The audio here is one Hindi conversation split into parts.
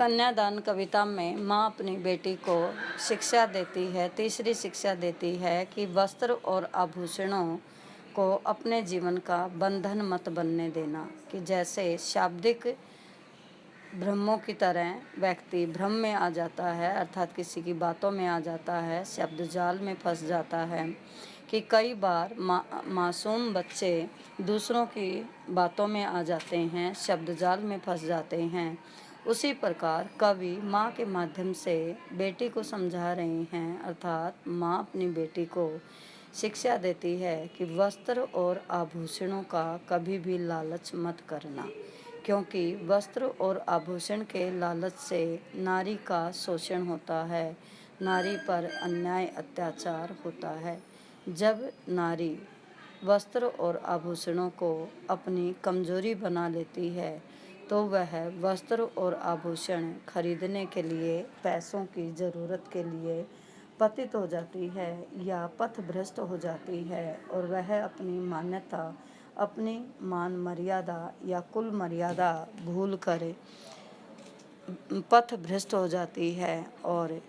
कन्यादान कविता में माँ अपनी बेटी को शिक्षा देती है, तीसरी शिक्षा देती है कि वस्त्र और आभूषणों को अपने जीवन का बंधन मत बनने देना। कि जैसे शाब्दिक भ्रमों की तरह व्यक्ति भ्रम में आ जाता है, अर्थात किसी की बातों में आ जाता है, शब्द जाल में फंस जाता है। कि कई बार मासूम बच्चे दूसरों की बातों में आ जाते हैं, शब्द जाल में फंस जाते हैं। उसी प्रकार कवि माँ के माध्यम से बेटी को समझा रहे हैं, अर्थात माँ अपनी बेटी को शिक्षा देती है कि वस्त्र और आभूषणों का कभी भी लालच मत करना, क्योंकि वस्त्र और आभूषण के लालच से नारी का शोषण होता है, नारी पर अन्याय अत्याचार होता है। जब नारी वस्त्र और आभूषणों को अपनी कमजोरी बना लेती है तो वह वस्त्र और आभूषण खरीदने के लिए पैसों की ज़रूरत के लिए पतित हो जाती है या पथभ्रष्ट हो जाती है, और वह अपनी मान्यता, अपनी मान मर्यादा या कुल मर्यादा भूल कर पथभ्रष्ट हो जाती है और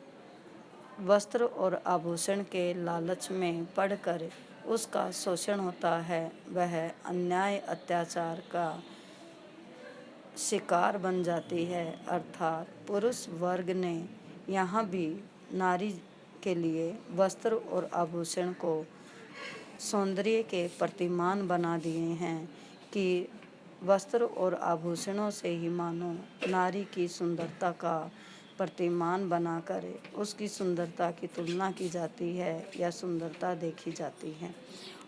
वस्त्र और आभूषण के लालच में पड़कर उसका शोषण होता है। वह अन्याय अत्याचार का शिकार बन जाती है, अर्थात पुरुष वर्ग ने यहाँ भी नारी के लिए वस्त्र और आभूषण को सौंदर्य के प्रतिमान बना दिए हैं कि वस्त्र और आभूषणों से ही मानो नारी की सुंदरता का प्रतिमान बनाकर उसकी सुंदरता की तुलना की जाती है या सुंदरता देखी जाती है।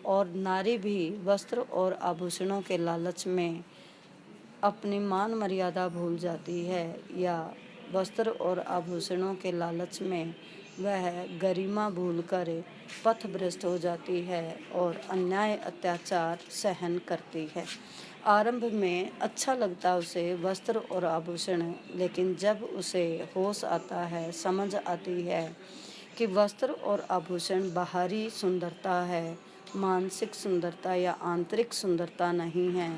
और नारी भी वस्त्र और आभूषणों के लालच में अपनी मान मर्यादा भूल जाती है या वस्त्र और आभूषणों के लालच में वह गरिमा भूलकर पथभ्रष्ट हो जाती है और अन्याय अत्याचार सहन करती है। आरंभ में अच्छा लगता उसे वस्त्र और आभूषण, लेकिन जब उसे होश आता है, समझ आती है कि वस्त्र और आभूषण बाहरी सुंदरता है, मानसिक सुंदरता या आंतरिक सुंदरता नहीं है,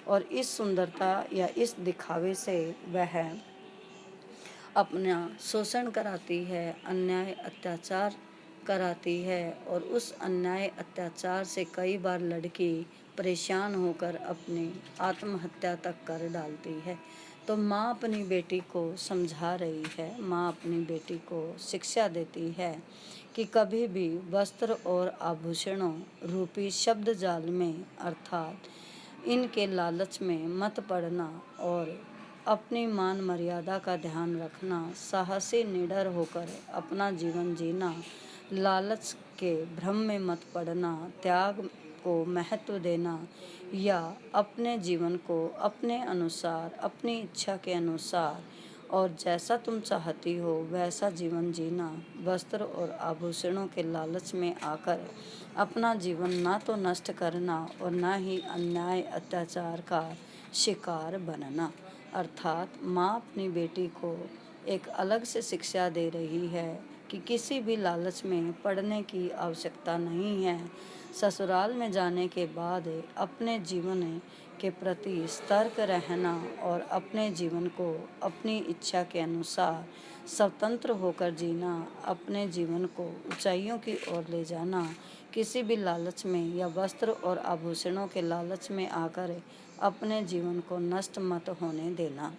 और इस सुंदरता या इस दिखावे से वह अपना शोषण कराती है, अन्याय अत्याचार कराती है, और उस अन्याय अत्याचार से कई बार लड़की परेशान होकर अपनी आत्महत्या तक कर डालती है। तो माँ अपनी बेटी को समझा रही है, माँ अपनी बेटी को शिक्षा देती है कि कभी भी वस्त्र और आभूषणों रूपी शब्द जाल में, अर्थात इनके लालच में मत पड़ना और अपनी मान मर्यादा का ध्यान रखना, साहसी निडर होकर अपना जीवन जीना, लालच के भ्रम में मत पड़ना, त्याग को महत्व देना या अपने जीवन को अपने अनुसार, अपनी इच्छा के अनुसार और जैसा तुम चाहती हो वैसा जीवन जीना, वस्त्र और आभूषणों के लालच में आकर अपना जीवन ना तो नष्ट करना और ना ही अन्याय अत्याचार का शिकार बनना। अर्थात माँ अपनी बेटी को एक अलग से शिक्षा दे रही है कि किसी भी लालच में पड़ने की आवश्यकता नहीं है। ससुराल में जाने के बाद अपने जीवन के प्रति सतर्क रहना और अपने जीवन को अपनी इच्छा के अनुसार स्वतंत्र होकर जीना, अपने जीवन को ऊंचाइयों की ओर ले जाना, किसी भी लालच में या वस्त्र और आभूषणों के लालच में आकर अपने जीवन को नष्ट मत होने देना।